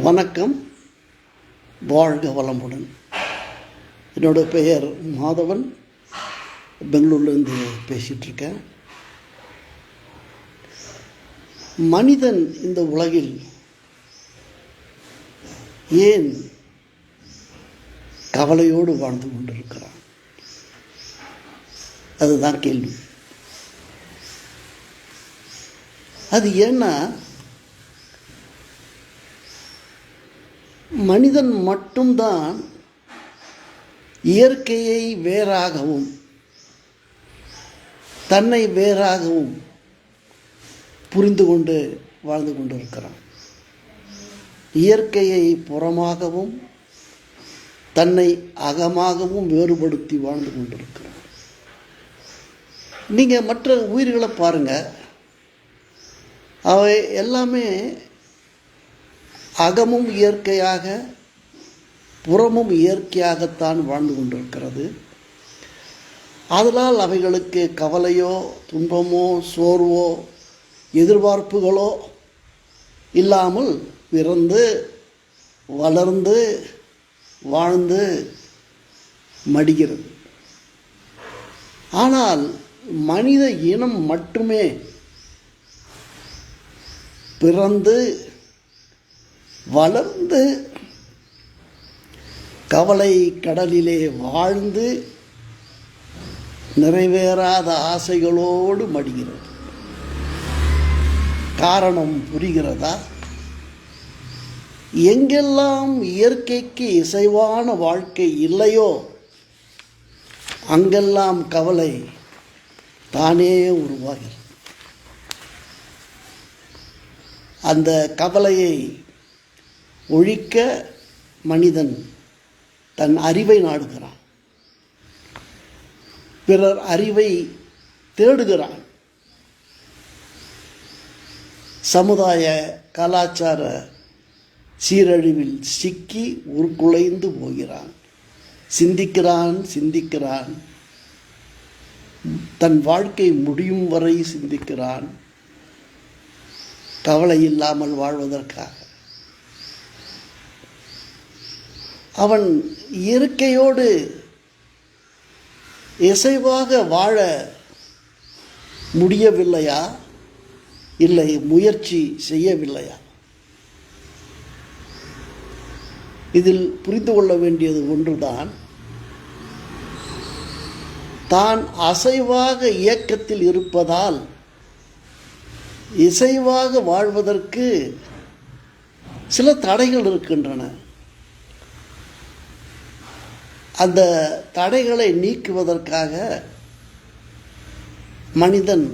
வணக்கம், வாழ்க வளமுடன். என்னோடய பெயர் மாதவன். பெங்களூர்லேருந்து பேசிகிட்ருக்கேன். மனிதன் இந்த உலகில் ஏன் கவலையோடு வாழ்ந்து கொண்டிருக்கிறான்? அதுதான் கேள்வி. அது ஏன்னா மனிதன் மட்டும்தான் இயற்கையை வேறாகவும் தன்னை வேறாகவும் புரிந்து கொண்டு வாழ்ந்து கொண்டிருக்கிறான். இயற்கையை புறமாகவும் தன்னை அகமாகவும் வேறுபடுத்தி வாழ்ந்து கொண்டிருக்கிறான். நீங்கள் மற்ற உயிர்களை பாருங்கள், அவை எல்லாமே அகமும் இயற்கையாக புறமும் இயற்கையாகத்தான் வாழ்ந்து கொண்டிருக்கிறது. அதனால் அவைகளுக்கு கவலையோ துன்பமோ சோர்வோ எதிர்பார்ப்புகளோ இல்லாமல் பிறந்து வளர்ந்து வாழ்ந்து மடிகிறது. ஆனால் மனித இனம் மட்டுமே பிறந்து வளர்ந்து கவலை கடலிலே வாழ்ந்து நிறைவேறாத ஆசைகளோடு மடிகிறது. காரணம் புரிகிறதா? எங்கெல்லாம் இயற்கைக்கு இசைவான வாழ்க்கை இல்லையோ அங்கெல்லாம் கவலை தானே உருவாகிறது. அந்த கவலையை ஒழிக்க மனிதன் தன் அறிவை நாடுகிறான், பிறர் அறிவை தேடுகிறான். சமுதாய கலாச்சார சீரழிவில் சிக்கி உருக்குலைந்து போகிறான். சிந்திக்கிறான், தன் வாழ்க்கை முடியும் வரை சிந்திக்கிறான், கவலை இல்லாமல் வாழ்வதற்காக. அவன் இயற்கையோடு இசைவாக வாழ முடியவில்லையா? இல்லை, முயற்சி செய்யவில்லையா? இதில் புரிந்து கொள்ள வேண்டியது ஒன்றுதான், தான் அசைவாக இயக்கத்தில் இருப்பதால் இசைவாக வாழ்வதற்கு சில தடைகள் இருக்கின்றன. அந்த தடைகளை நீக்குவதற்காக மனிதன்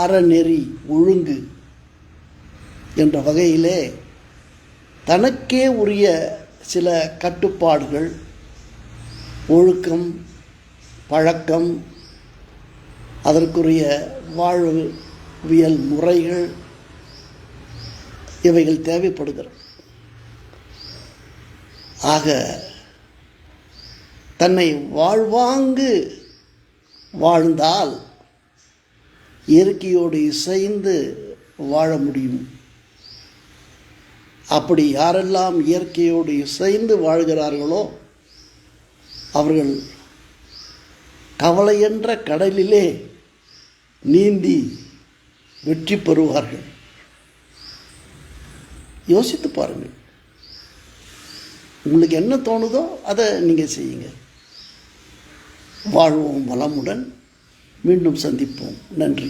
அறநெறி ஒழுங்கு என்ற வகையிலே தனக்கே உரிய சில கட்டுப்பாடுகள், ஒழுக்கம், பழக்கம், அதற்குரிய வாழ்வியல் முறைகள் இவைகள் தேவைப்படுகிறது. ஆக தன்னை வாழ்வாங்கு வாழ்ந்தால் இயற்கையோடு இசைந்து வாழ முடியும். அப்படி யாரெல்லாம் இயற்கையோடு இசைந்து வாழ்கிறார்களோ அவர்கள் கவலையென்ற கடலிலே நீந்தி வெற்றி பெறுவார்கள். யோசித்து பாருங்கள். உங்களுக்கு என்ன தோணுதோ அதை நீங்கள் செய்யுங்க. வாழ்வோம் வளமுடன். மீண்டும் சந்திப்போம். நன்றி.